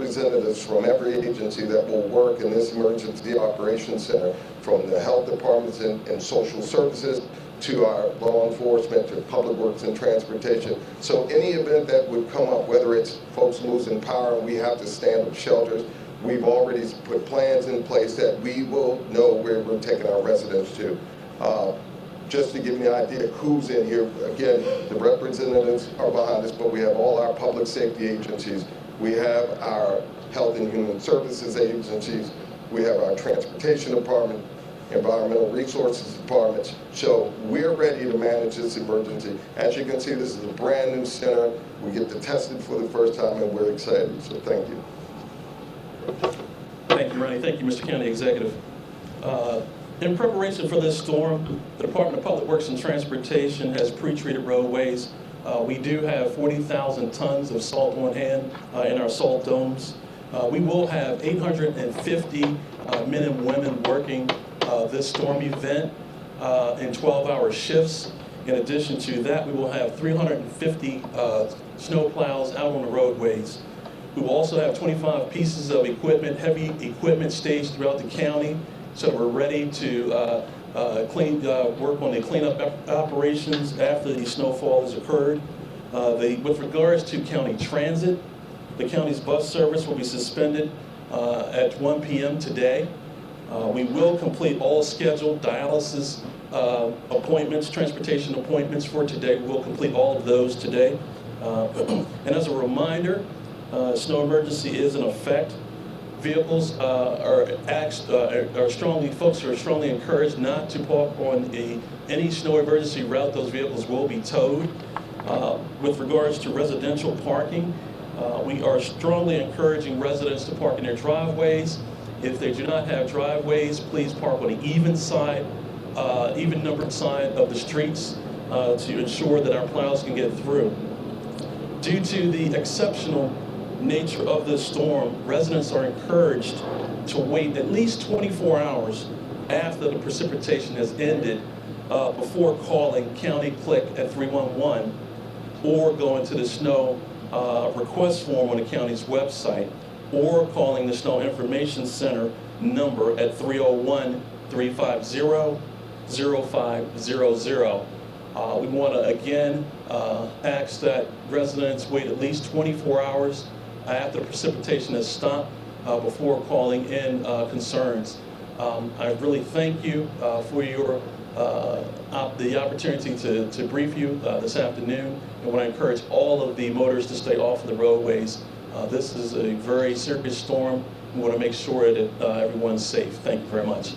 representatives from every agency that will work in this emergency operations center, from the health departments and social services to our law enforcement, to public works and transportation. So any event that would come up, whether it's folks losing power and we have to stand up shelters, we've already put plans in place that we will know where we're taking our residents to. Just to give you an idea of who's in here, again, the representatives are behind us, but we have all our public safety agencies. We have our health and human services agencies. We have our transportation department, environmental resources departments. So we're ready to manage this emergency. As you can see, this is a brand new center. We get to test it for the first time, and we're excited. So thank you. Thank you, Ronnie. Thank you, Mr. County Executive. In preparation for this storm, the Department of Public Works and Transportation has pre-treated roadways. We do have 40,000 tons of salt on hand in our salt domes. We will have 850 men and women working this storm event in 12-hour shifts. In addition to that, we will have 350 snow plows out on the roadways. We will also have 25 pieces of equipment, heavy equipment staged throughout the county, so we're ready to work on the cleanup operations after the snowfall has occurred. With regards to county transit, the county's bus service will be suspended at 1 p.m. today. We will complete all scheduled dialysis appointments, transportation appointments for today. We'll complete all of those today. And as a reminder, snow emergency is in effect. Vehicles folks are strongly encouraged not to park on any snow emergency route. Those vehicles will be towed. With regards to residential parking, we are strongly encouraging residents to park in their driveways. If they do not have driveways, please park on the even numbered side of the streets to ensure that our plows can get through. Due to the exceptional nature of this storm, residents are encouraged to wait at least 24 hours after the precipitation has ended before calling County Click at 311 or going to the snow request form on the county's website, or calling the Snow Information Center number at 301-350-0500. We want to again ask that residents wait at least 24 hours after precipitation has stopped before calling in concerns. I really thank you for the opportunity to brief you this afternoon, and want to encourage all of the motorists to stay off of the roadways. This is a very serious storm. We want to make sure that everyone's safe. Thank you very much.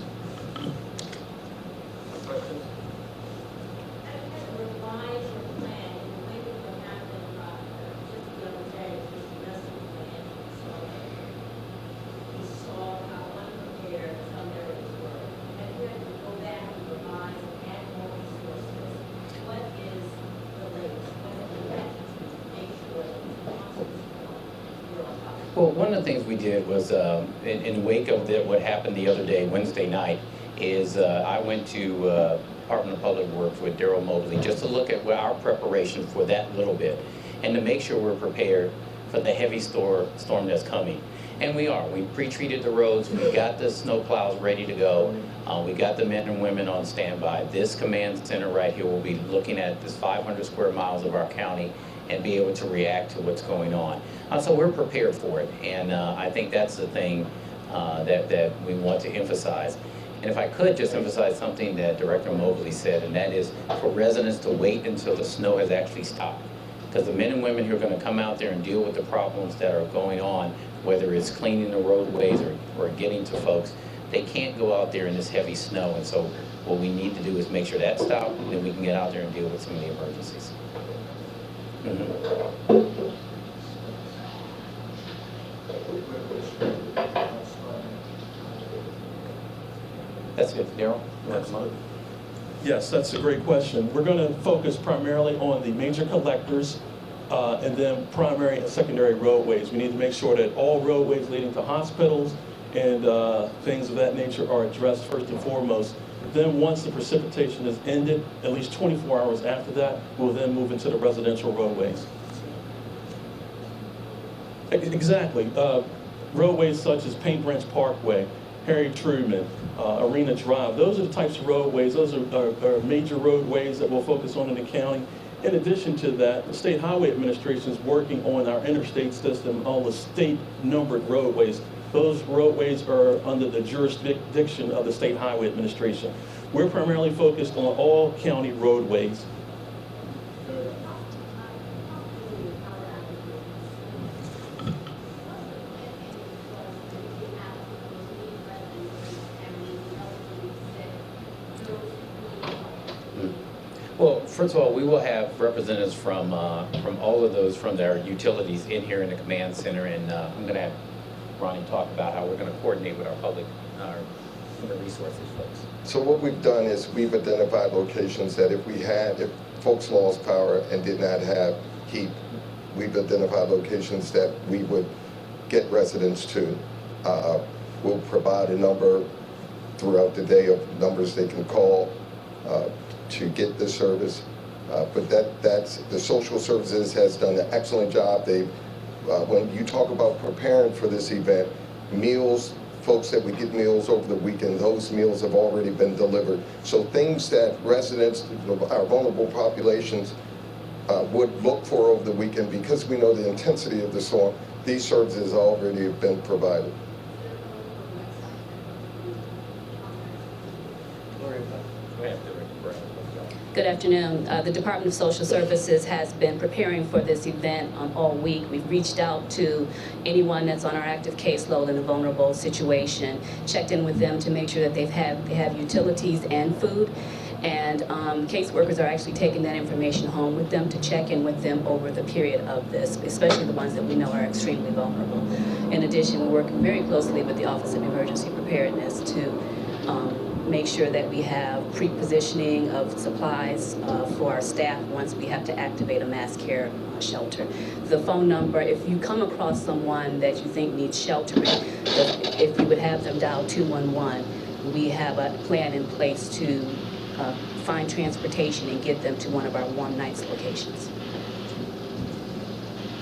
Well, one of the things we did was, in the wake of what happened the other day, Wednesday night, is I went to Department of Public Works with Daryl Mobley just to look at our preparation for that little bit and to make sure we're prepared for the heavy storm that's coming. And we are. We pre-treated the roads. We got the snow plows ready to go. We got the men and women on standby. This command center right here will be looking at this 500 square miles of our county and be able to react to what's going on. So we're prepared for it, and I think that's the thing that we want to emphasize. And if I could just emphasize something that Director Mobley said, and that is for residents to wait until the snow has actually stopped. Because the men and women who are going to come out there and deal with the problems that are going on, whether it's cleaning the roadways or getting to folks, they can't go out there in this heavy snow. And so what we need to do is make sure that stops, and then we can get out there and deal with some of the emergencies. That's it, Daryl. Yes, that's a great question. We're going to focus primarily on the major collectors and then primary and secondary roadways. We need to make sure that all roadways leading to hospitals and things of that nature are addressed first and foremost. Then once the precipitation has ended, at least 24 hours after that, we'll then move into the residential roadways. Exactly. roadways such as Paint Branch Parkway, Harry Truman, Arena Drive. Those are the types of roadways. Those are major roadways that we'll focus on in the county. In addition to that, the State Highway Administration is working on our interstate system, all the state numbered roadways. Those roadways are under the jurisdiction of the State Highway Administration. We're primarily focused on all county roadways. Well, first of all, we will have representatives from all of those, from their utilities in here in the command center, and I'm going to have Ronnie talk about how we're going to coordinate with our human resources folks. So what we've done is we've identified locations that if folks lost power and did not have heat, we've identified locations that we would get residents to. We'll provide a number throughout the day of numbers they can call to get the service. But that's the social services has done an excellent job. When you talk about preparing for this event, meals, folks that we get meals over the weekend, those meals have already been delivered. So things that residents, our vulnerable populations, would look for over the weekend, because we know the intensity of the storm, these services already have been provided. Good afternoon. The Department of Social Services has been preparing for this event all week. We've reached out to anyone that's on our active caseload in a vulnerable situation, checked in with them to make sure that they have utilities and food. And caseworkers are actually taking that information home with them to check in with them over the period of this, especially the ones that we know are extremely vulnerable. In addition, we're working very closely with the Office of Emergency Preparedness to make sure that we have pre-positioning of supplies for our staff once we have to activate a mass care shelter. The phone number, if you come across someone that you think needs sheltering, if you would have them dial 211, we have a plan in place to find transportation and get them to one of our Warm Nights locations.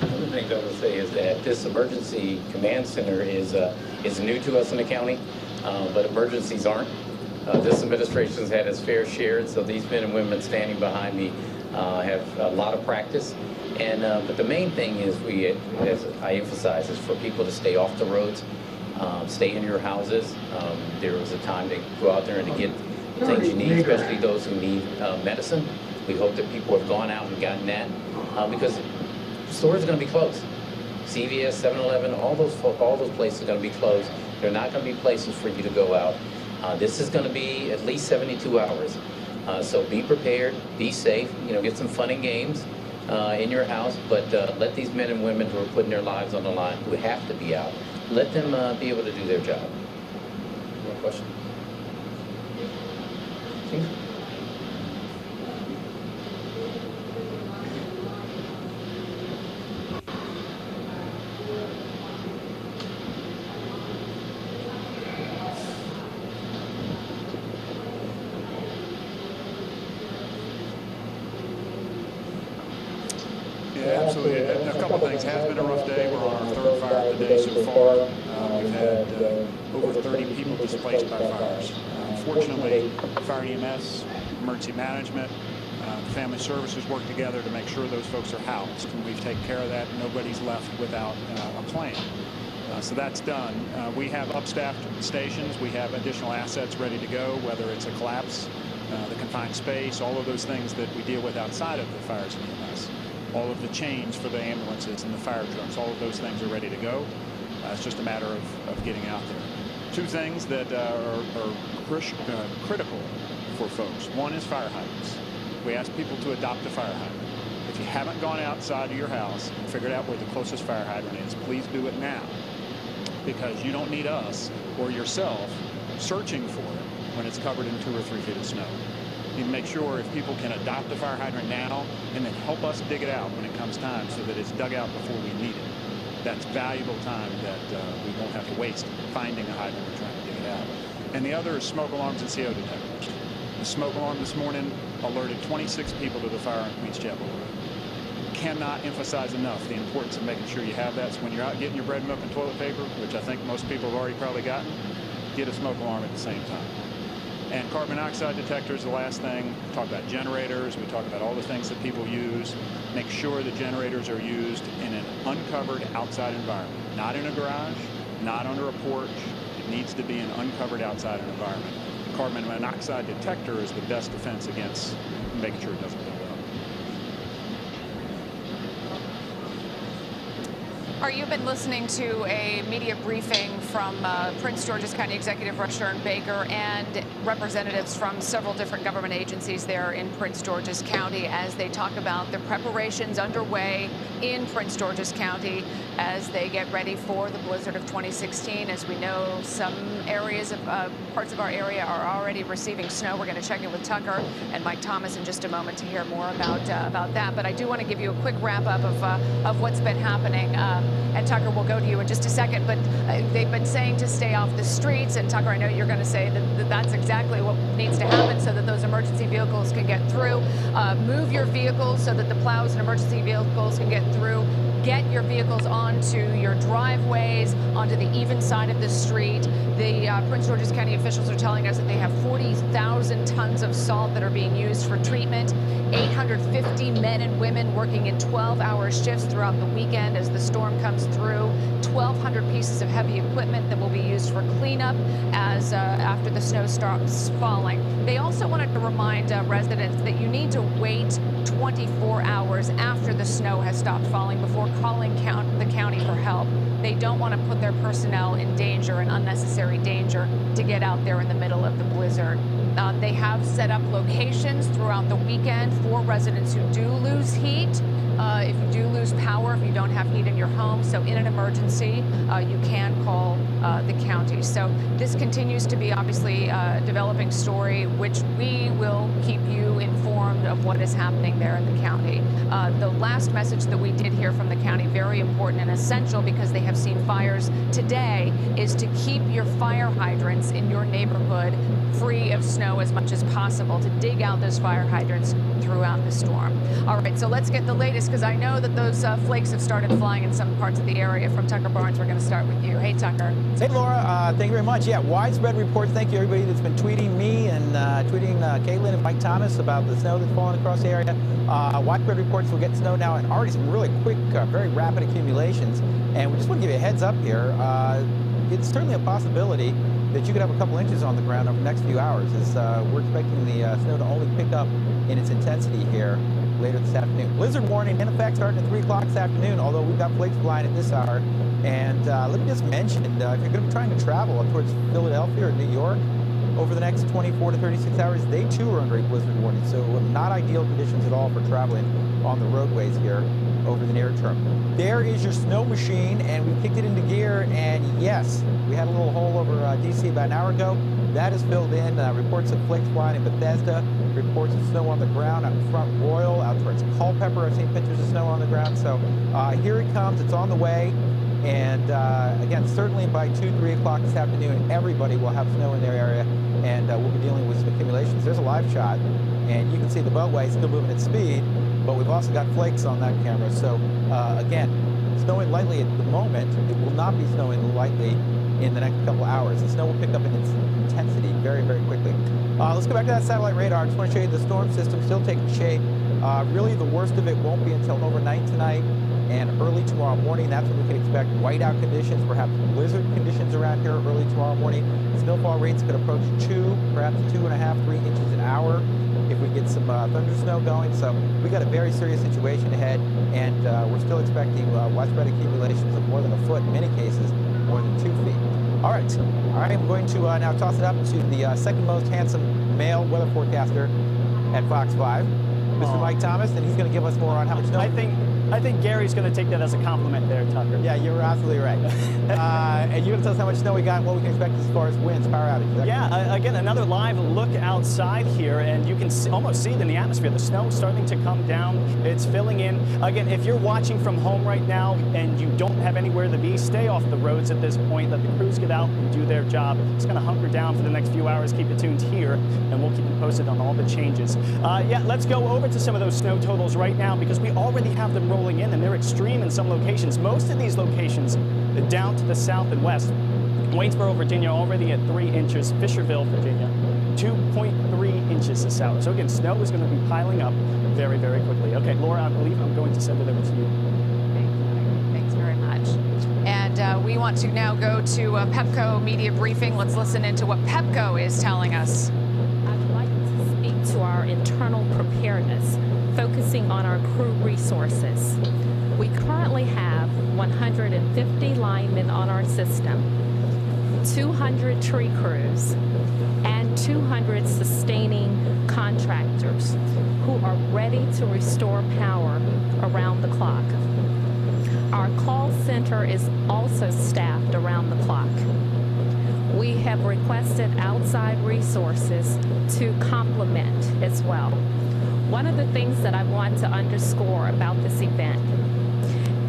One of the things I would say is that this emergency command center is new to us in the county, but emergencies aren't. This administration's had its fair share, so these men and women standing behind me have a lot of practice. And but the main thing is, as I emphasize, is for people to stay off the roads, stay in your houses. There was a time to go out there and to get things you need, especially those who need medicine. We hope that people have gone out and gotten that, because stores are going to be closed. CVS, 7-Eleven, all those places are going to be closed. They're not going to be places for you to go out. This is going to be at least 72 hours. So be prepared, be safe, get some fun and games in your house, but let these men and women who are putting their lives on the line, who have to be out, let them be able to do their job. More question? Chief? Yeah, absolutely. A couple of things. It has been a rough day. We're on our third fire of the day so far. We've had over 30 people displaced by fires. Fortunately, Fire EMS, Emergency Management, Family Services work together to make sure those folks are housed, and we've taken care of that. Nobody's left without a plan. So that's done. We have upstaffed stations. We have additional assets ready to go, whether it's a collapse, the confined space, all of those things that we deal with outside of the fires and EMS. All of the chains for the ambulances and the fire trucks, all of those things are ready to go. It's just a matter of getting out there. Two things that are critical for folks. One is fire hydrants. We ask people to adopt a fire hydrant. If you haven't gone outside of your house and figured out where the closest fire hydrant is, please do it now, because you don't need us or yourself searching for it when it's covered in 2 or 3 feet of snow. You make sure if people can adopt a fire hydrant now and then help us dig it out when it comes time, so that it's dug out before we need it. That's valuable time that we won't have to waste finding a hydrant or trying to dig it out. And the other is smoke alarms and CO detectors. The smoke alarm this morning alerted 26 people to the fire on Queens Chapel Road. cannot emphasize enough the importance of making sure you have that. So when you're out getting your bread, milk, and toilet paper, which I think most people have already probably gotten, get a smoke alarm at the same time. And carbon monoxide detectors, the last thing. We talk about generators. We talk about all the things that people use. Make sure the generators are used in an uncovered outside environment, not in a garage, not under a porch. It needs to be an uncovered outside environment. The carbon monoxide detector is the best defense against making sure it doesn't build up. You've been listening to a media briefing from Prince George's County Executive Registrar Baker and representatives from several different government agencies there in Prince George's County as they talk about the preparations underway in Prince George's County as they get ready for the blizzard of 2016. As we know, some areas of parts of our area are already receiving snow. We're going to check in with Tucker and Mike Thomas in just a moment to hear more about that. But I do want to give you a quick wrap up of what's been happening. And Tucker, we'll go to you in just a second, but they've been saying to stay off the streets. And Tucker, I know you're going to say that that's exactly what needs to happen so that those emergency vehicles can get through. Move your vehicles so that the plows and emergency vehicles can get through. Get your vehicles onto your driveways, onto the even side of the street. The Prince George's County officials are telling us that they have 40,000 tons of salt that are being used for treatment. 850 men and women working in 12-hour shifts throughout the weekend as the storm comes through. 1,200 pieces of heavy equipment that will be used for cleanup as after the snow starts falling. They also wanted to remind residents that you need to wait 24 hours after the snow has stopped falling before calling the county for help. They don't want to put their personnel in danger and unnecessary danger to get out there in the middle of the blizzard. They have set up locations throughout the weekend for residents who do lose heat. If you do lose power, if you don't have heat in your home, so in an emergency, you can call the county. So this continues to be obviously a developing story, which we will keep you informed of what is happening there in the county. The last message that we did hear from the county, very important and essential because they have seen fires today, is to keep your fire hydrants in your neighborhood free of snow as much as possible, to dig out those fire hydrants throughout the storm. All right, so let's get the latest because I know that those flakes have started flying in some parts of the area. From Tucker Barnes, we're going to start with you. Hey, Tucker. Hey, Laura. Thank you very much. Yeah, widespread reports. Thank you, everybody that's been tweeting me and tweeting Caitlin and Mike Thomas about the snow that's falling across the area. Widespread reports will get snow now and already some really quick, very rapid accumulations. And we just want to give you a heads up here. It's certainly a possibility that you could have a couple inches on the ground over the next few hours. As we're expecting the snow to only pick up in its intensity here later this afternoon. Blizzard warning in effect starting at 3 o'clock this afternoon, although we've got flakes flying at this hour. And let me just mention, if you're going to be trying to travel up towards Philadelphia or New York over the next 24 to 36 hours, they too are under a blizzard warning. So not ideal conditions at all for traveling on the roadways here over the near term. There is your snow machine, and we kicked it into gear, and yes, we had a little hole over DC about an hour ago. That is filled in. Reports of flakes flying in Bethesda, reports of snow on the ground out in Front Royal, out towards Culpeper. I've seen pictures of snow on the ground. So here it comes. It's on the way. And again, certainly by 2, 3 o'clock this afternoon, everybody will have snow in their area, and we'll be dealing with some accumulations. There's a live shot, and you can see the beltway still moving at speed, but we've also got flakes on that camera. So again, snowing lightly at the moment. It will not be snowing lightly in the next couple hours. The snow will pick up in its intensity very, very quickly. Let's go back to that satellite radar. I just want to show you the storm system still taking shape. Really, the worst of it won't be until overnight tonight and early tomorrow morning. That's when we can expect whiteout conditions, perhaps blizzard conditions around here early tomorrow morning. Snowfall rates could approach 2, perhaps 2.5, 3 inches an hour if we get some thunder snow going. So we got a very serious situation ahead, and we're still expecting widespread accumulations of more than a foot, in many cases more than 2 feet. All right, I'm going to now toss it up to the second most handsome male weather forecaster at Fox 5, Mr. Mike Thomas, and he's going to give us more on how much snow. I think Gary's going to take that as a compliment there, Tucker. Yeah, you're absolutely right. And you're going to tell us how much snow we got and what we can expect as far as winds, power outages. Yeah, again, another live look outside here, and you can almost see it in the atmosphere. The snow is starting to come down. It's filling in. Again, if you're watching from home right now and you don't have anywhere to be, stay off the roads at this point. Let the crews get out and do their job. It's going to hunker down for the next few hours. Keep it tuned here, and we'll keep you posted on all the changes. Yeah, let's go over to some of those snow totals right now, because we already have them rolling in, and they're extreme in some locations. Most of these locations down to the south and west. Waynesboro, Virginia, already at 3 inches. Fisherville, Virginia, 2.3 inches this hour. So again, snow is going to be piling up very, very quickly. Okay, Laura, I believe I'm going to send it over to you. Thanks very much. And we want to now go to a Pepco media briefing. Let's listen into what Pepco is telling us. I'd like to speak to our internal preparedness, focusing on our crew resources. We currently have 150 linemen on our system, 200 tree crews, and 200 sustaining contractors who are ready to restore power around the clock. Our call center is also staffed around the clock. We have requested outside resources to complement as well. One of the things that I want to underscore about this event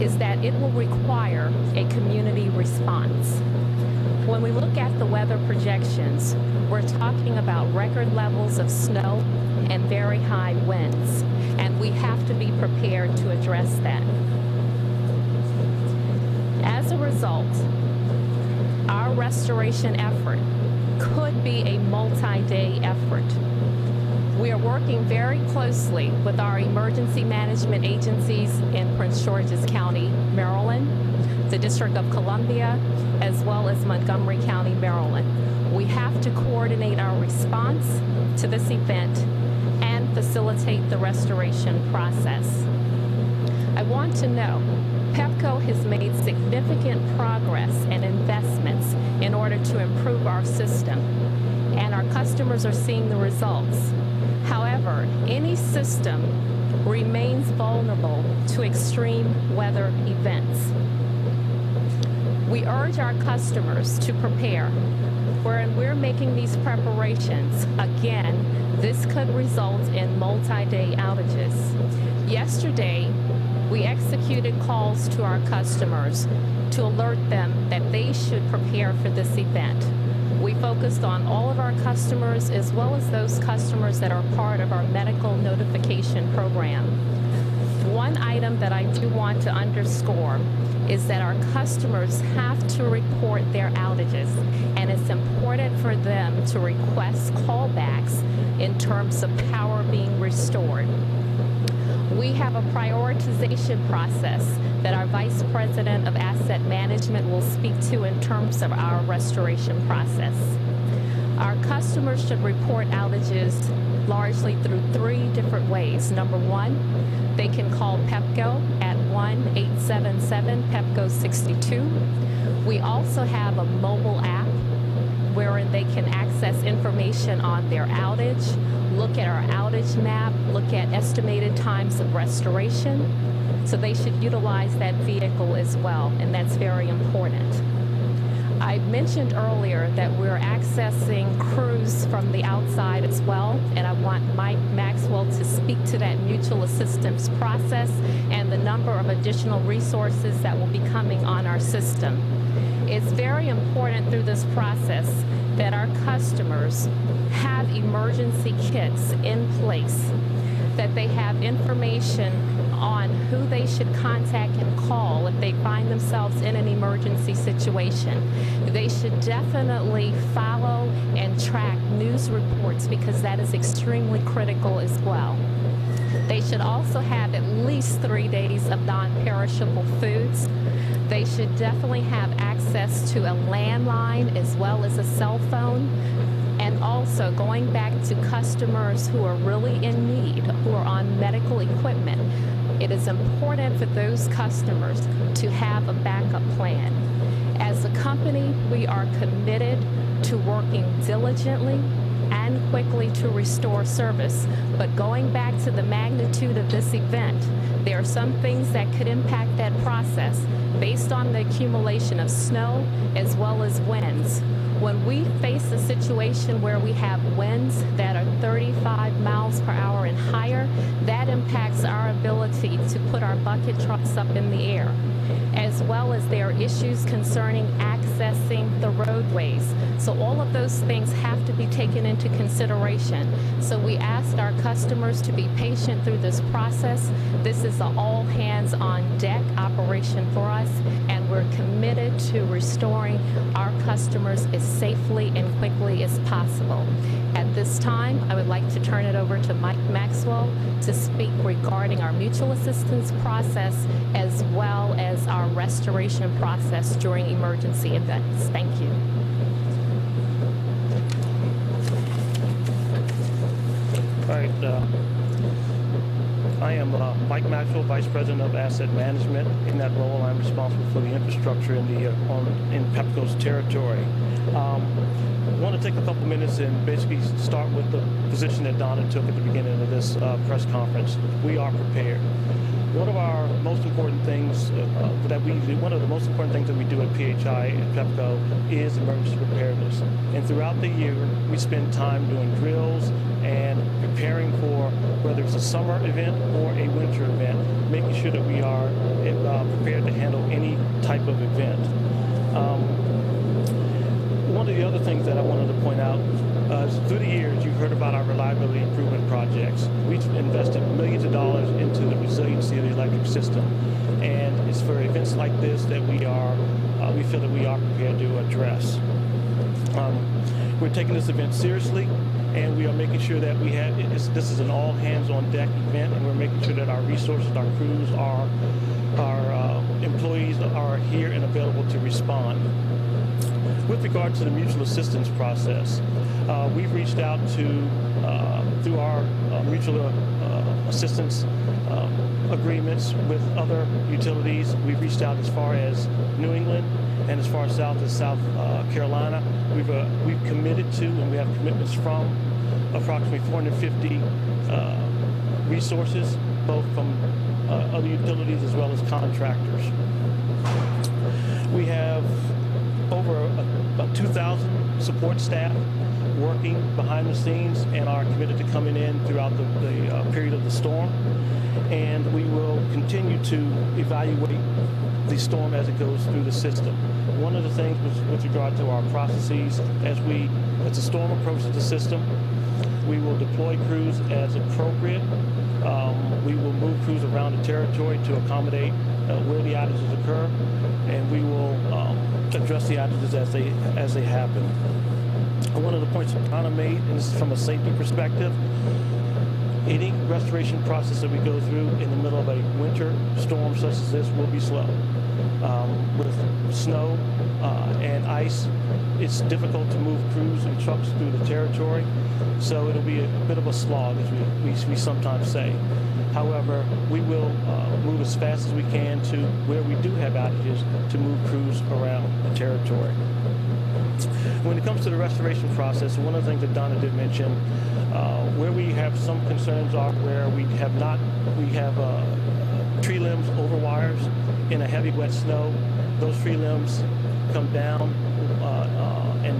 is that it will require a community response. When we look at the weather projections, we're talking about record levels of snow and very high winds, and we have to be prepared to address that. As a result, our restoration effort could be a multi-day effort. We are working very closely with our emergency management agencies in Prince George's County, Maryland, the District of Columbia, as well as Montgomery County, Maryland. We have to coordinate our response to this event and facilitate the restoration process. I want to know, Pepco has made significant progress and investments in order to improve our system, and our customers are seeing the results. However, any system remains vulnerable to extreme weather events. We urge our customers to prepare. When we're making these preparations, again, this could result in multi-day outages. Yesterday, we executed calls to our customers to alert them that they should prepare for this event. We focused on all of our customers as well as those customers that are part of our medical notification program. One item that I do want to underscore is that our customers have to report their outages, and it's important for them to request callbacks in terms of power being restored. We have a prioritization process that our Vice President of Asset Management will speak to in terms of our restoration process. Our customers should report outages largely through 3 different ways. Number 1, they can call Pepco at 1-877-PEPCO-62. We also have a mobile app wherein they can access information on their outage, look at our outage map, look at estimated times of restoration. So they should utilize that vehicle as well, and that's very important. I mentioned earlier that we're accessing crews from the outside as well, and I want Mike Maxwell to speak to that mutual assistance process and the number of additional resources that will be coming on our system. It's very important through this process that our customers have emergency kits in place, that they have information on who they should contact and call if they find themselves in an emergency situation. They should definitely follow and track news reports because that is extremely critical as well. They should also have at least 3 days of non-perishable foods. They should definitely have access to a landline as well as a cell phone. And also going back to customers who are really in need, who are on medical equipment, it is important for those customers to have a backup plan. As a company, we are committed to working diligently and quickly to restore service. But going back to the magnitude of this event, There are some things that could impact that process based on the accumulation of snow as well as winds. When we face a situation where we have winds that are 35 miles per hour and higher, that impacts our ability to put our bucket trucks up in the air, as well as there are issues concerning accessing the roadways. So all of those things have to be taken into consideration. So we asked our customers to be patient through this process. This is an all hands on deck operation for us, and we're committed to restoring our customers as safely and quickly as possible. At this time, I would like to turn it over to Mike Maxwell to speak regarding our mutual assistance process as well as our restoration process during emergency events. Thank you. All right. I am Mike Maxwell, Vice President of Asset Management. In that role, I'm responsible for the infrastructure in Pepco's territory. I want to take a couple minutes and basically start with the position that Donna took at the beginning of this press conference. We are prepared. One of our most important things one of the most important things that we do at PHI and Pepco is emergency preparedness. And throughout the year, we spend time doing drills and preparing for whether it's a summer event or a winter event, making sure that we are prepared to handle any type of event. One of the other things that I wanted to point out is through the years, you've heard about our reliability improvement projects. We've invested millions of dollars into the resiliency of the electric system. And it's for events like this that we feel that we are prepared to address. We're taking this event seriously, and we are making sure that this is an all hands on deck event, and we're making sure that our resources, our crews, our employees are here and available to respond. With regard to the mutual assistance process, we've reached out to, through our mutual assistance agreements with other utilities. We've reached out as far as New England and as far south as South Carolina. We've committed to, and we have commitments from, approximately 450 resources, both from other utilities as well as contractors. We have over 2,000 support staff working behind the scenes and are committed to coming in throughout the period of the storm. And we will continue to evaluate the storm as it goes through the system. One of the things with regard to our processes, as the storm approaches the system, we will deploy crews as appropriate. We will move crews around the territory to accommodate where the outages occur, and we will address the outages as they happen. And one of the points that Donna made, and this is from a safety perspective, any restoration process that we go through in the middle of a winter storm such as this will be slow. With snow and ice, it's difficult to move crews and trucks through the territory, so it'll be a bit of a slog, as we sometimes say. However, we will move as fast as we can to where we do have outages to move crews around the territory. When it comes to the restoration process, one of the things that Donna did mention, where we have some concerns are where we have tree limbs over wires in a heavy wet snow. Those tree limbs come down and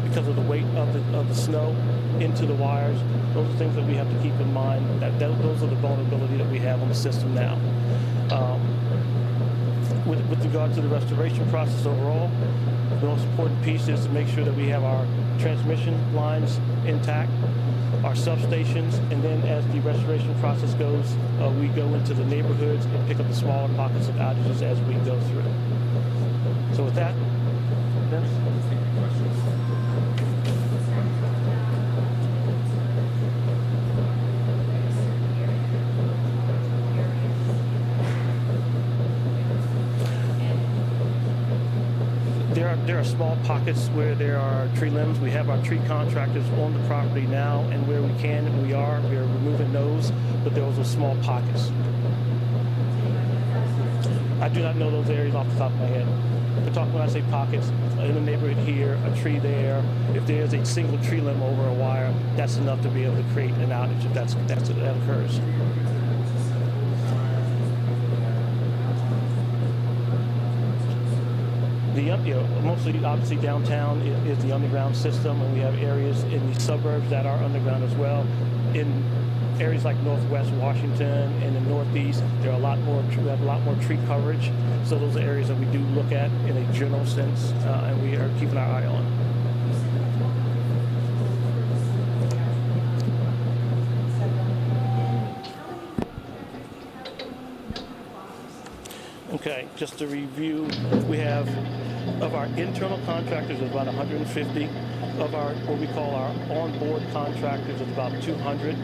because of the weight of the snow into the wires. Those are things that we have to keep in mind. Those are the vulnerability that we have on the system now. With regard to the restoration process overall, the most important piece is to make sure that we have our transmission lines intact, our substations, and then as the restoration process goes, we go into the neighborhoods and pick up the smaller pockets of outages as we go through. So with that, Dennis? There are small pockets where there are tree limbs. We have our tree contractors on the property now, and where we can, we are removing those, but those are small pockets. I do not know those areas off the top of my head. When I say pockets, in the neighborhood here, a tree there, if there's a single tree limb over a wire, that's enough to be able to create an outage if that occurs. Mostly, obviously, downtown is the underground system, and we have areas in the suburbs that are underground as well. In areas like Northwest Washington and the Northeast, there are we have a lot more tree coverage. So those are areas that we do look at in a general sense, and we are keeping our eye on. Okay, just to review, we have, of our internal contractors, about 150. Of our, what we call our on-board contractors, is about 200.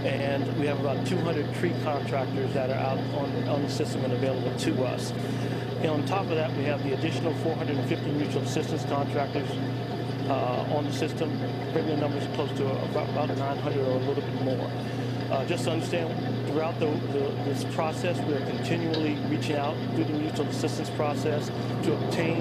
And we have about 200 tree contractors that are out on the system and available to us. And on top of that, we have the additional 450 mutual assistance contractors on the system, bringing the numbers close to about 900 or a little bit more. Just to understand, throughout this process, we are continually reaching out through the mutual assistance process to obtain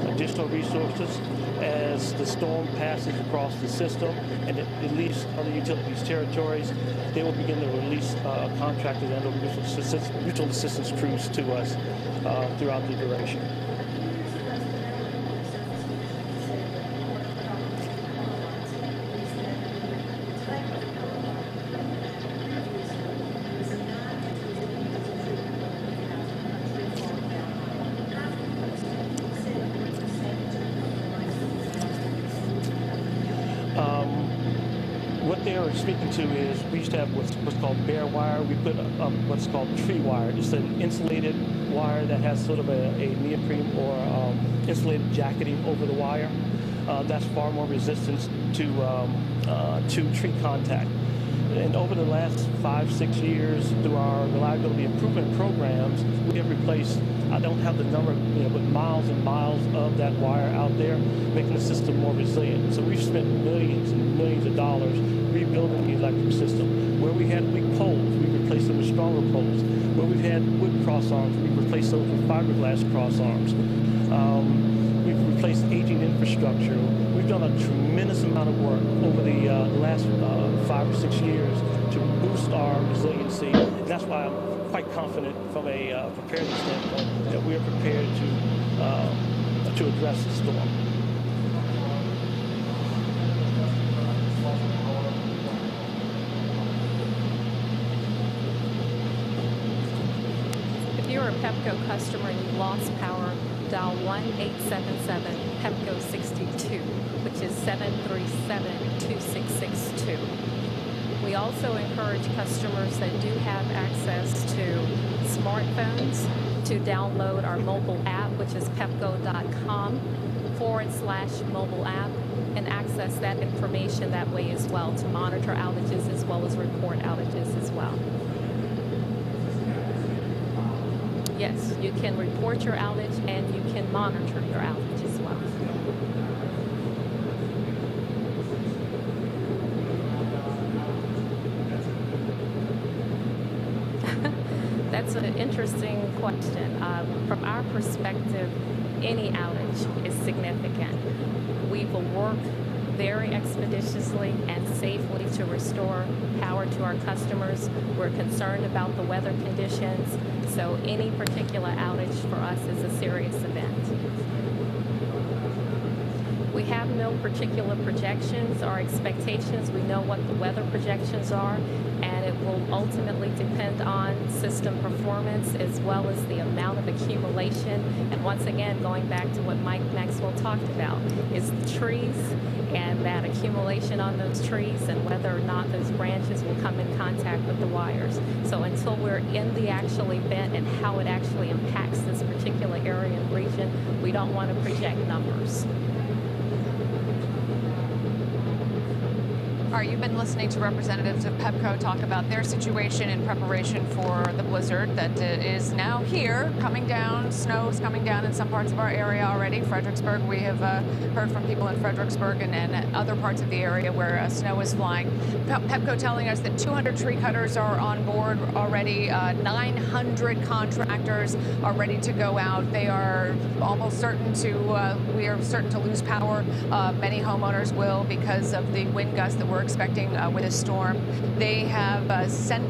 additional resources as the storm passes across the system and it leaves other utilities' territories. They will begin to release contractors and mutual assistance crews to us throughout the duration. What they are speaking to is we used to have what's called bare wire. We put what's called tree wire, just an insulated wire that has sort of a neoprene or insulated jacketing over the wire. That's far more resistant to tree contact. And over the last 5-6 years, through our reliability improvement programs, we have replaced, I don't have the number, but miles and miles of that wire out there, making the system more resilient. So we've spent millions and millions of dollars rebuilding the electric system. Where we had weak poles, we replaced them with stronger poles. Where we've had wood cross arms, we replaced those with fiberglass cross arms. We've replaced aging infrastructure. We've done a tremendous amount of work over the last 5 or 6 years to boost our resiliency. And that's why I'm quite confident from a preparedness standpoint that we are prepared to address the storm. If you're a PEPCO customer and you've lost power, dial 1-877-PEPCO-62, which is 737-2662. We also encourage customers that do have access to smartphones to download our mobile app, which is pepco.com/mobile app, and access that information that way as well to monitor outages as well as report outages as well. Yes, you can report your outage and you can monitor your outage as well. That's an interesting question. From our perspective, any outage is significant. We will work very expeditiously and safely to restore power to our customers. We're concerned about the weather conditions, so any particular outage for us is a serious event. We have no particular projections or expectations. We know what the weather projections are, and it will ultimately depend on system performance as well as the amount of accumulation. And once again, going back to what Mike Maxwell talked about, is the trees and that accumulation on those trees and whether or not those branches will come in contact with the wires. So until we're in the actual event and how it actually impacts this particular area and region, we don't want to project numbers. All right, you've been listening to representatives of PEPCO talk about their situation in preparation for the blizzard that is now here, coming down. Snow's coming down in some parts of our area already. Fredericksburg, we have heard from people in Fredericksburg and other parts of the area where snow is flying. PEPCO telling us that 200 tree cutters are on board already. 900 contractors are ready to go out. They are almost certain to, we are certain to lose power. Many homeowners will because of the wind gusts that we're expecting with a storm. They have sent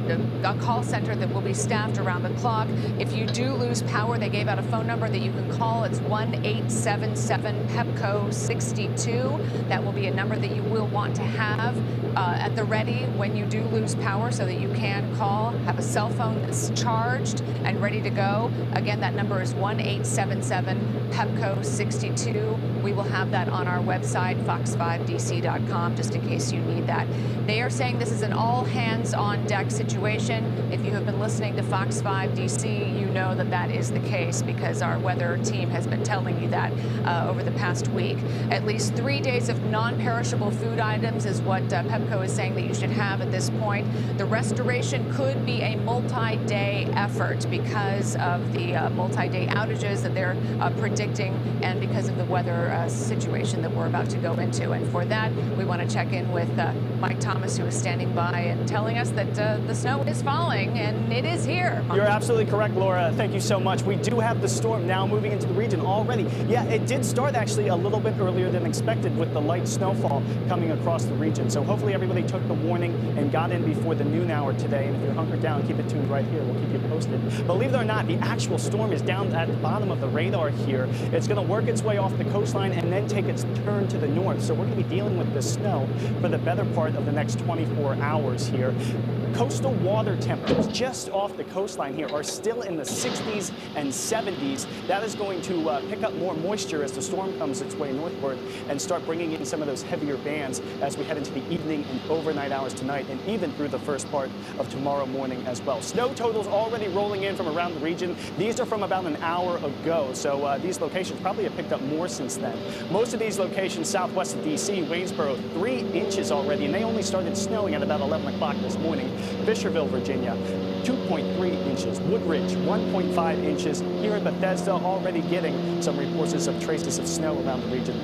a call center that will be staffed around the clock. If you do lose power, they gave out a phone number that you can call. It's 1-877-PEPCO-62. That will be a number that you will want to have at the ready when you do lose power, so that you can call, have a cell phone that's charged and ready to go. Again, that number is 1-877-PEPCO-62. We will have that on our website, fox5dc.com, just in case you need that. They are saying this is an all hands on deck situation. If you have been listening to Fox 5 DC, you know that that is the case, because our weather team has been telling you that over the past week. At least 3 days of non-perishable food items is what PEPCO is saying that you should have at this point. The restoration could be a multi-day effort because of the multi-day outages that they're predicting, and because of the weather situation that we're about to go into. And for that, we want to check in with Mike Thomas, who is standing by and telling us that the snow is falling, and it is here. You're absolutely correct, Laura. Thank you so much. We do have the storm now moving into the region already. Yeah, it did start actually a little bit earlier than expected with the light snowfall coming across the region. So hopefully everybody took the warning and got in before the noon hour today. And if you're hunkered down, keep it tuned right here. We'll keep you posted. Believe it or not, the actual storm is down at the bottom of the radar here. It's going to work its way off the coastline and then take its turn to the north. So we're going to be dealing with the snow for the better part of the next 24 hours here. Coastal water temperatures just off the coastline here are still in the 60s and 70s. That is going to pick up more moisture as the storm comes its way northward and start bringing in some of those heavier bands as we head into the evening and overnight hours tonight, and even through the first part of tomorrow morning as well. Snow totals already rolling in from around the region. These are from about an hour ago, so these locations probably have picked up more since then. Most of these locations southwest of D.C., Waynesboro, 3 inches already, and they only started snowing at about 11 o'clock this morning. Fisherville, Virginia, 2.3 inches. Woodridge, 1.5 inches. Here in Bethesda, already getting some reports of traces of snow around the region.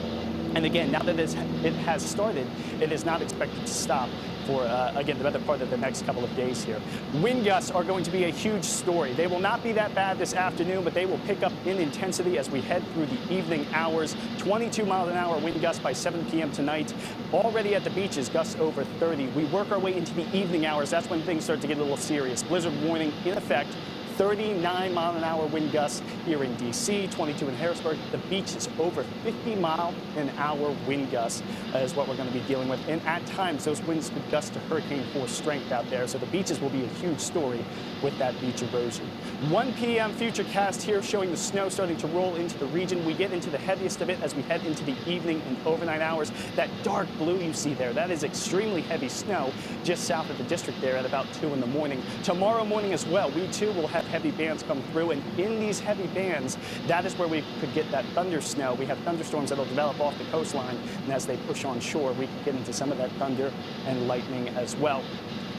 And again, now that it has started, it is not expected to stop for, again, the better part of the next couple of days here. Wind gusts are going to be a huge story. They will not be that bad this afternoon, but they will pick up in intensity as we head through the evening hours. 22 mile an hour wind gusts by 7 p.m. tonight. Already at the beaches, gusts over 30. We work our way into the evening hours. That's when things start to get a little serious. Blizzard warning in effect. 39 mile an hour wind gusts here in D.C., 22 in Harrisburg. The beach is over 50 mile an hour wind gusts is what we're going to be dealing with. And at times, those winds could gust to hurricane force strength out there. So the beaches will be a huge story with that beach erosion. 1 p.m. futurecast here showing the snow starting to roll into the region. We get into the heaviest of it as we head into the evening and overnight hours. That dark blue you see there, that is extremely heavy snow just south of the district there at about 2 in the morning. Tomorrow morning as well, we too will have heavy bands come through, and in these heavy bands, that is where we could get that thunder snow. We have thunderstorms that will develop off the coastline, and as they push on shore, we can get into some of that thunder and lightning as well.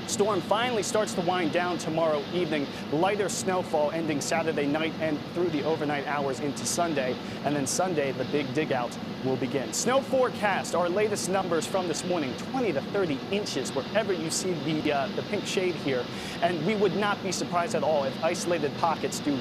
Storm finally starts to wind down tomorrow evening. Lighter snowfall ending Saturday night and through the overnight hours into Sunday. And then Sunday, the big dig out will begin. Snow forecast, our latest numbers from this morning, 20 to 30 inches wherever you see the pink shade here. And we would not be surprised at all if isolated pockets do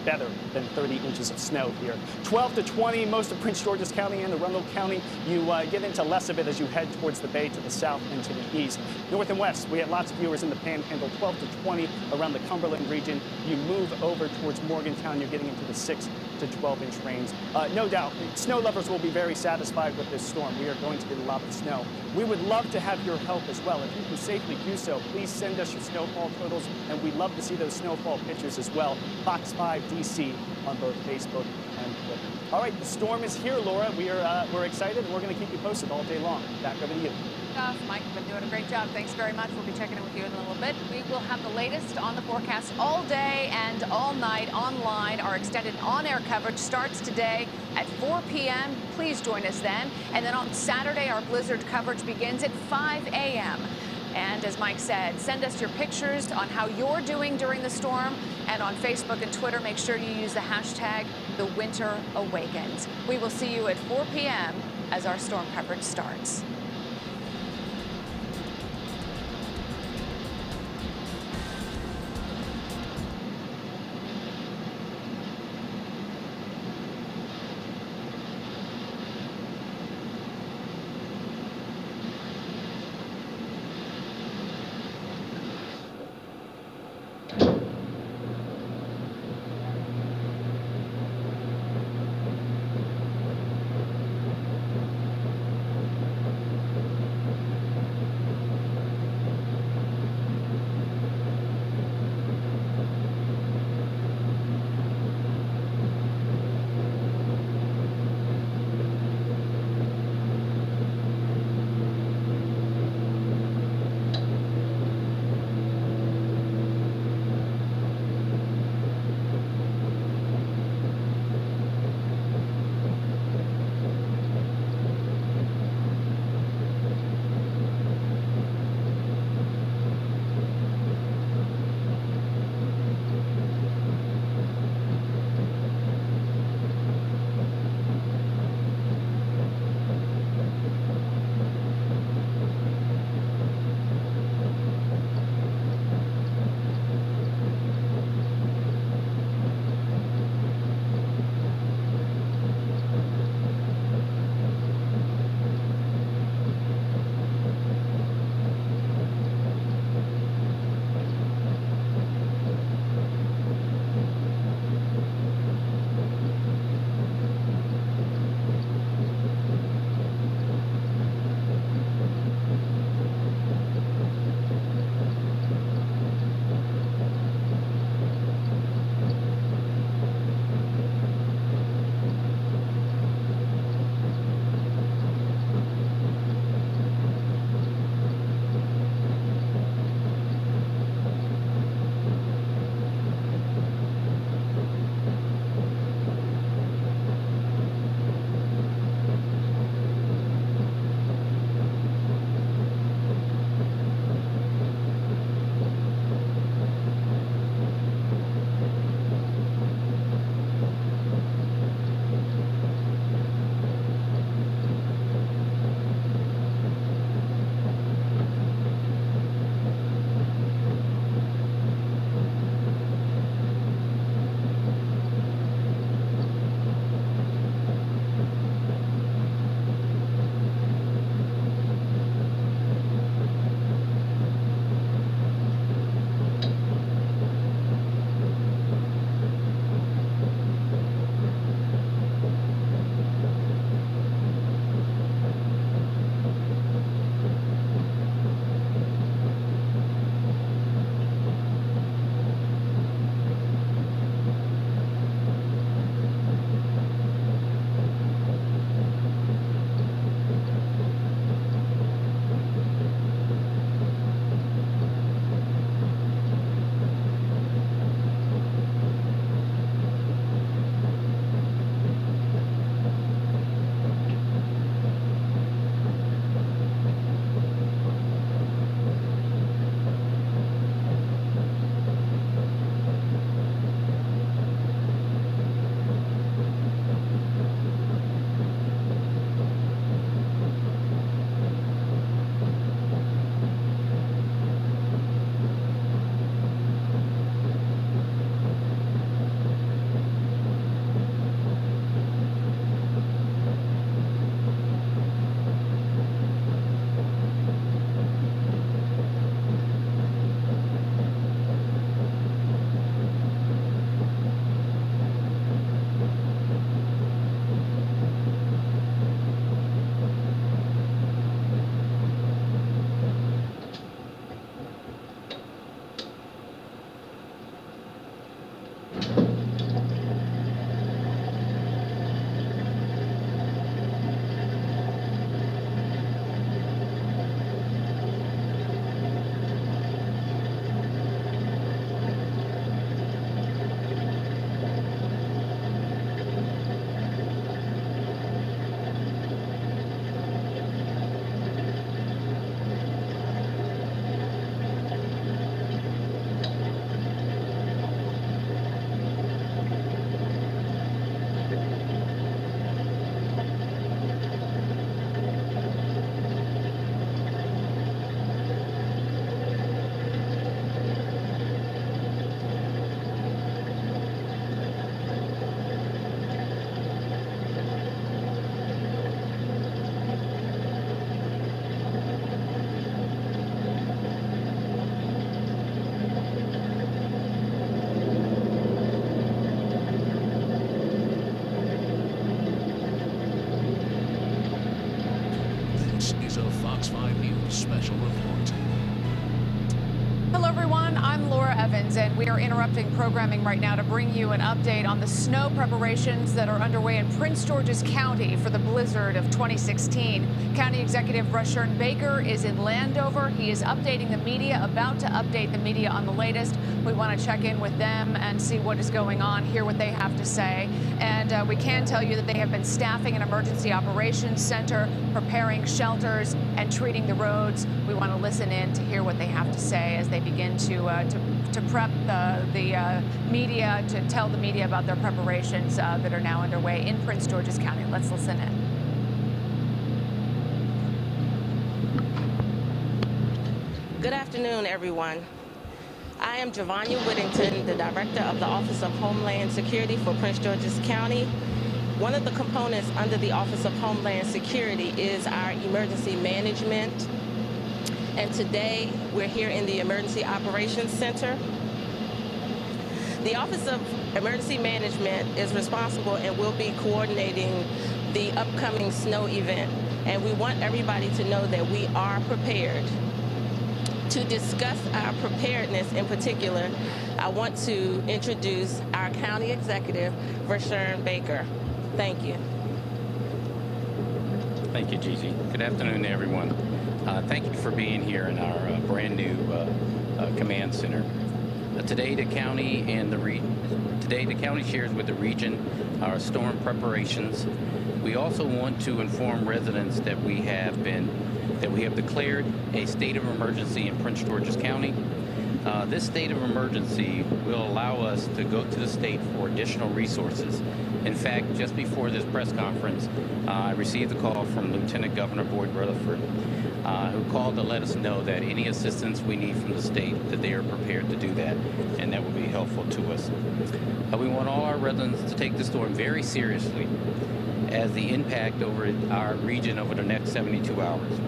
better than 30 inches of snow here. 12 to 20, most of Prince George's County and Arundel County. You get into less of it as you head towards the bay to the south and to the east. North and west, we have lots of viewers in the Panhandle, 12 to 20 around the Cumberland region. You move over towards Morgantown, you're getting into the 6 to 12 inch range. No doubt, snow lovers will be very satisfied with this storm. We are going to get a lot of snow. We would love to have your help as well. If you can safely do so, please send us your snowfall totals, and we'd love to see those snowfall pictures as well. Fox 5 DC on both Facebook and Twitter. All right, the storm is here, Laura. We're excited, and we're going to keep you posted all day long. Back over to you. Mike, you've been doing a great job. Thanks very much. We'll be checking in with you in a little bit. We will have the latest on the forecast all day and all night online. Our extended on-air coverage starts today at 4 p.m. Please join us then. And then on Saturday, our blizzard coverage begins at 5 a.m. And as Mike said, send us your pictures on how you're doing during the storm. And on Facebook and Twitter, make sure you use the hashtag #TheWinterAwakens. We will see you at 4 p.m. as our storm coverage starts. This is a Fox 5 News special report. Hello, everyone. I'm Laura Evans, and we are interrupting programming right now to bring you an update on the snow preparations that are underway in Prince George's County for the blizzard of 2016. County Executive Rushern Baker is in Landover. He is updating the media, about to update the media on the latest. We want to check in with them and see what is going on, hear what they have to say. And we can tell you that they have been staffing an emergency operations center, preparing shelters, and treating the roads. We want to listen in to hear what they have to say as they begin to prep the media, to tell the media about their preparations that are now underway in Prince George's County. Let's listen in. Good afternoon, everyone. I am Javanya Whittington, the Director of the Office of Homeland Security for Prince George's County. One of the components under the Office of Homeland Security is our emergency management. And today, we're here in the Emergency Operations Center. The Office of Emergency Management is responsible and will be coordinating the upcoming snow event. And we want everybody to know that we are prepared. To discuss our preparedness in particular, I want to introduce our County Executive, Rushern Baker. Thank you. Thank you, Gigi. Good afternoon, everyone. Thank you for being here in our brand new command center. Today, the county shares with the region our storm preparations. We also want to inform residents that we have declared a state of emergency in Prince George's County. This state of emergency will allow us to go to the state for additional resources. In fact, just before this press conference, I received a call from Lieutenant Governor Boyd Rutherford, who called to let us know that any assistance we need from the state, that they are prepared to do that, and that will be helpful to us. We want all our residents to take the storm very seriously as the impact over our region over the next 72 hours.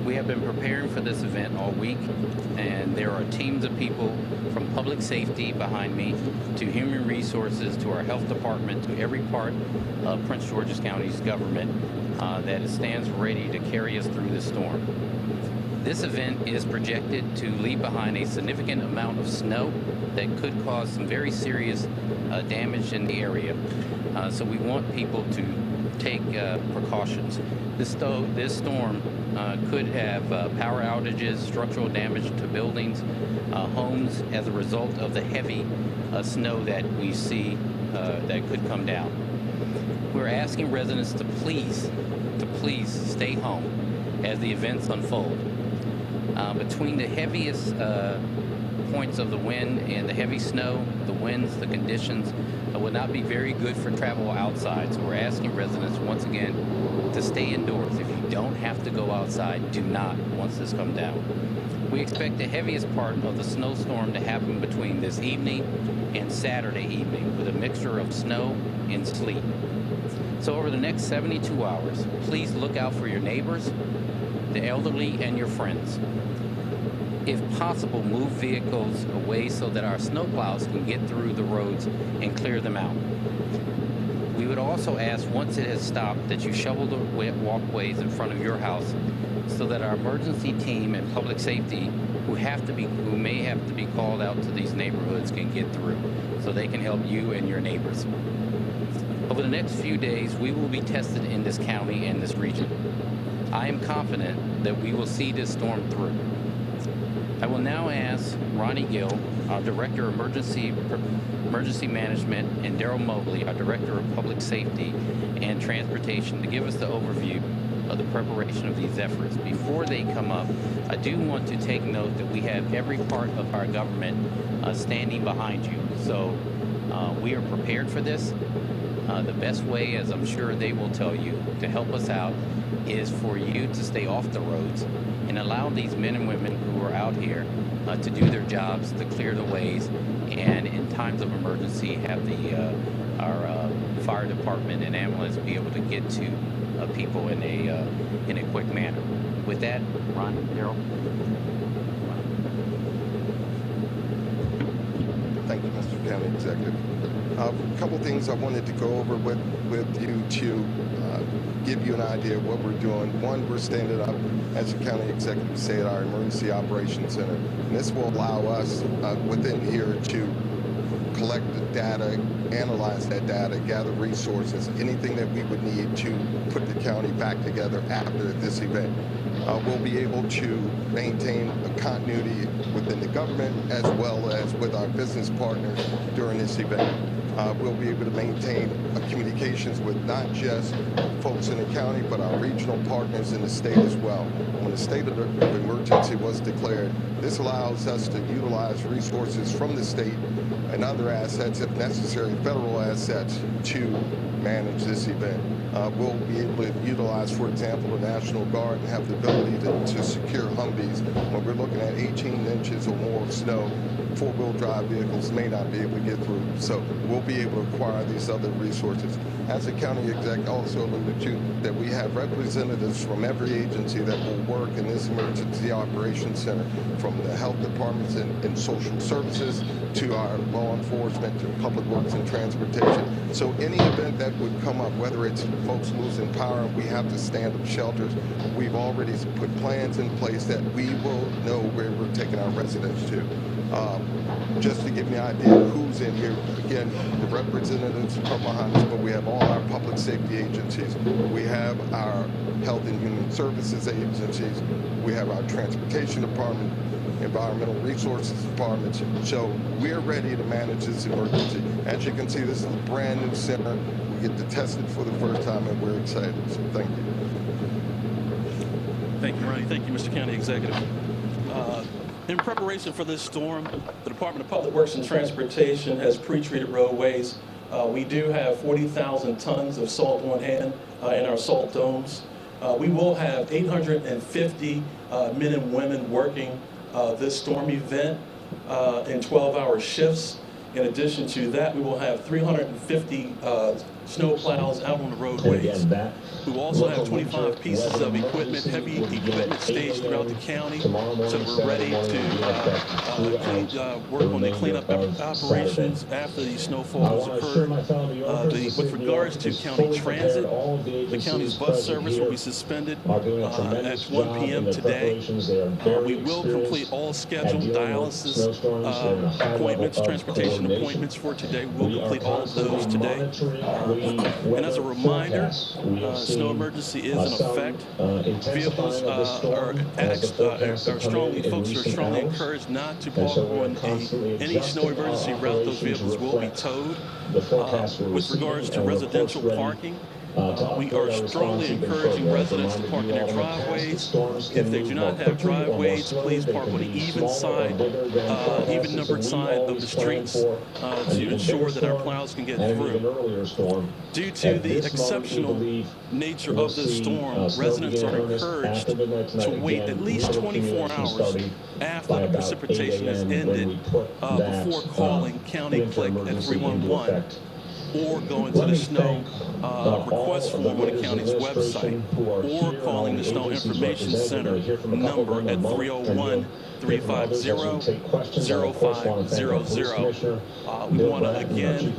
We have been preparing for this event all week, and there are teams of people from public safety behind me, to human resources, to our health department, to every part of Prince George's County's government that stands ready to carry us through this storm. This event is projected to leave behind a significant amount of snow that could cause some very serious damage in the area. So we want people to take precautions. This storm could have power outages, structural damage to buildings, homes as a result of the heavy snow that we see that could come down. We're asking residents to please stay home as the events unfold. Between the heaviest points of the wind and the heavy snow, the winds, the conditions will not be very good for travel outside. So we're asking residents once again to stay indoors. If you don't have to go outside, do not once this comes down. We expect the heaviest part of the snowstorm to happen between this evening and Saturday evening, with a mixture of snow and sleet. So over the next 72 hours, please look out for your neighbors, the elderly, and your friends. If possible, move vehicles away so that our snowplows can get through the roads and clear them out. We would also ask, once it has stopped, that you shovel the wet walkways in front of your house so that our emergency team and public safety, who may have to be called out to these neighborhoods, can get through, so they can help you and your neighbors. Over the next few days, we will be tested in this county and this region. I am confident that we will see this storm through. I will now ask Ronnie Gill, our Director of Emergency Management, and Daryl Mobley, our Director of Public Safety and Transportation, to give us the overview of the preparation of these efforts. Before they come up, I do want to take note that we have every part of our government standing behind you. So we are prepared for this. The best way, as I'm sure they will tell you, to help us out is for you to stay off the roads and allow these men and women who are out here to do their jobs, to clear the ways, and in times of emergency have our fire department and ambulance be able to get to people in a quick manner. With that, Ron, Daryl. Thank you, Mr. County Executive. A couple things I wanted to go over with you to give you an idea of what we're doing. One, we're standing up, as the county executive said, our emergency operations center. And this will allow us within here to collect the data, analyze that data, gather resources, anything that we would need to put the county back together after this event. We'll be able to maintain a continuity within the government as well as with our business partners during this event. We'll be able to maintain communications with not just folks in the county, but our regional partners in the state as well. When the state of emergency was declared, this allows us to utilize resources from the state and other assets, if necessary, federal assets, to manage this event. We'll be able to utilize, for example, the National Guard and have the ability to secure Humvees. When we're looking at 18 inches or more of snow, four-wheel drive vehicles may not be able to get through. So we'll be able to acquire these other resources. As the county exec also alluded to, that we have representatives from every agency that will work in this emergency operations center, from the health departments and social services to our law enforcement to public works and transportation. So any event that would come up, whether it's folks losing power and we have to stand up shelters, we've already put plans in place that we will know where we're taking our residents to. Just to give you an idea of who's in here, again, the representatives come behind us, but we have all our public safety agencies. We have our health and human services agencies. We have our transportation department, environmental resources departments. So we're ready to manage this emergency. As you can see, this is a brand new center. We get to test it for the first time, and we're excited. So thank you. Thank you, Ronnie. Thank you, Mr. County Executive. In preparation for this storm, the Department of Public Works and Transportation has pre-treated roadways. We do have 40,000 tons of salt on hand in our salt domes. We will have 850 men and women working this storm event in 12-hour shifts. In addition to that, we will have 350 snow plows out on the roadways. We will also have 25 pieces of equipment, heavy equipment staged throughout the county, so we're ready to work on the cleanup operations after the snowfall has occurred. With regards to county transit, the county's bus service will be suspended at 1 p.m. today. We will complete all scheduled dialysis appointments, transportation appointments for today. We'll complete all of those today. And as a reminder, snow emergency is in effect. Vehicles folks are strongly encouraged not to park on any snow emergency route. Those vehicles will be towed. With regards to residential parking, we are strongly encouraging residents to park in their driveways. If they do not have driveways, please park on the even numbered side of the streets to ensure that our plows can get through. Due to the exceptional nature of this storm, residents are encouraged to wait at least 24 hours after the precipitation has ended before calling County Click at 311. Or going to the snow request form on the county's website, or calling the Snow Information Center number at 301-350-0500. We want to again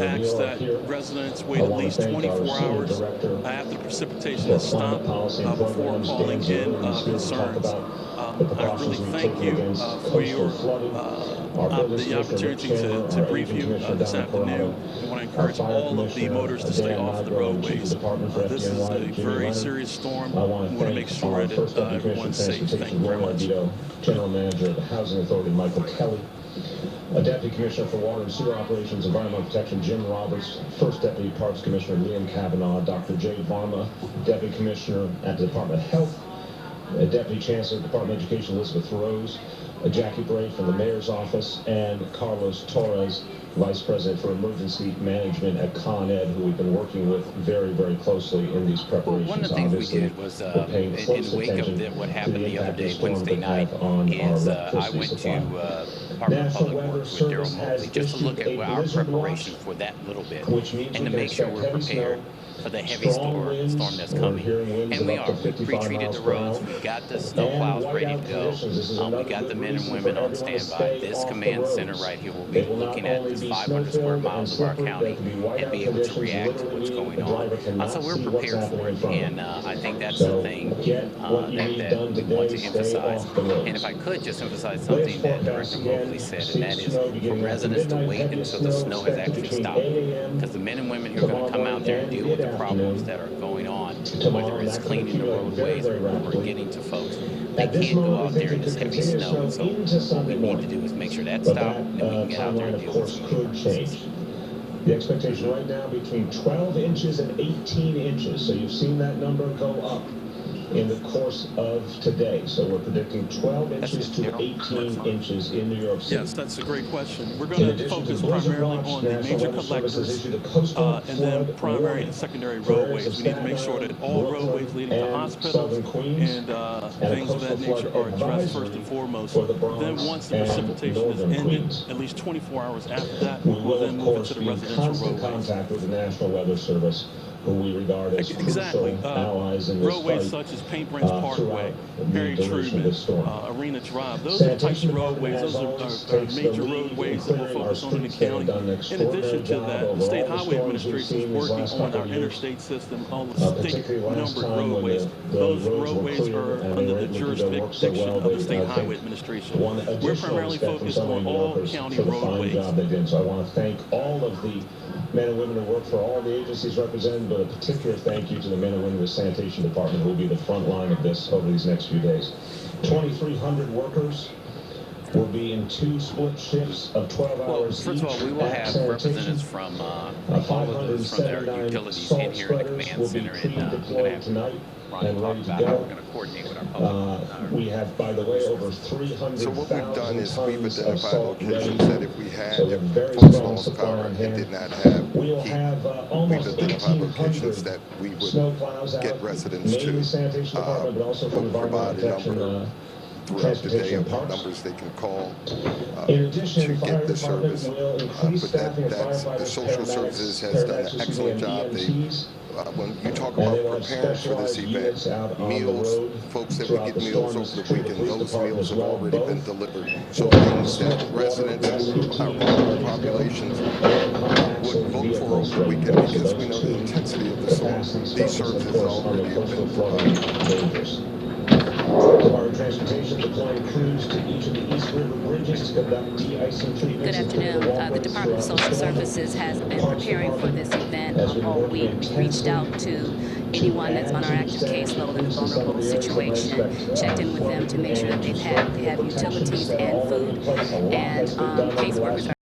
ask that residents wait at least 24 hours after the precipitation has stopped before calling in concerns. I really thank you for the opportunity to brief you this afternoon. I want to encourage all of the motorists to stay off of the roadways. This is a very serious storm. We want to make sure that everyone's safe. Thank you very much. General Manager of the Housing Authority, Michael Kelly. Deputy Commissioner for Water and Sewer Operations, Environmental Protection, Jim Roberts. First Deputy Parks Commissioner, Liam Kavanaugh. Dr. Jay Varma, Deputy Commissioner at the Department of Health. Deputy Chancellor, Department of Education, Elizabeth Rose. Jackie Bray from the Mayor's Office, and Carlos Torres, Vice President for Emergency Management at Con Ed, who we've been working with very, very closely in these preparations. One of the things we did was, in the wake of what happened the other day, Wednesday night, is I went to Department of Public Works with Daryl Mobley just to look at our preparation for that little bit and to make sure we're prepared for the heavy storm that's coming. And we are. We pre-treated the roads. We got the snow plows ready to go. We got the men and women on standby. This command center right here will be looking at this 500 square miles of our county and be able to react to what's going on. So we're prepared for it, and I think that's the thing that we want to emphasize. And if I could just emphasize something that Director Mobley said, and that is for residents to wait until the snow has actually stopped. Because the men and women who are going to come out there and deal with the problems that are going on, whether it's cleaning the roadways or getting to folks, they can't go out there in this heavy snow. And so what we need to do is make sure that stops, and then we can get out there and deal with some of the emergencies. The expectation right now between 12 inches and 18 inches. So you've seen that number go up in the course of today. So we're predicting 12 inches to 18 inches in New York City. Yes, that's a great question. We're going to focus primarily on the major collectors and then primary and secondary roadways. We need to make sure that all roadways leading to hospitals and things of that nature are addressed first and foremost. Then once the precipitation is ended, at least 24 hours after that, we'll then move into the residential roadways. Contact with the National Weather Service, who we regard as crucial allies in this roadways fight, such as Paint Branch Parkway, Harry Truman, Arena Drive, those are the types of roadways, those are major roadways that we'll focus on in the county. In addition to that, the State Highway Administration is working on our interstate system, all the state-numbered roadways. Those roadways are under the jurisdiction of the State Highway Administration. We're primarily focused on all county roadways. So I want to thank all of the men and women who work for all the agencies represented, but a particular thank you to the men and women of the Sanitation Department who will be the front line of this over these next few days. 2,300 workers will be in 2 split shifts of 12 hours. Well, first of all, we will have representatives from all of those from their utilities in here in the command center, and we're going to have Ron talk about how we're going to coordinate with our public. We have, by the way, over 300,000 So what we've done is we've identified salt locations ready. that if we had, So if very folks strong lost supply power on and hand. did not have We'll heat, have we've almost identified locations 1,800 that we snowplows would get out, residents mainly to. Sanitation Department, but also from We'll Environmental provide a Protection, number throughout the day Transportation of Parks. numbers they can call In addition, to fire get the department service. will increase But staffing of that's the firefighters, social services has done an excellent job. When you talk and about they will have preparing for this specialized units event, out on the meals, road folks that throughout would the get meals storms over the to the weekend, police those department meals as have well. already been Both delivered. So will things that have residents, rescue our teams vulnerable ready to go, populations and compact would vote for vehicles over the ready to weekend go. So because we those know the two intensity of the storm. capacities These focus, of services course, on the already have coastal been flooding provided. dangers. Department of Transportation deploying crews to each of the East River bridges to conduct de-icing treatments. Good afternoon. The Department of Social Services has been preparing for this event all week. We've reached out to anyone that's on our active caseload in a vulnerable situation, checked in with them to make sure that they have utilities and food, and caseworkers are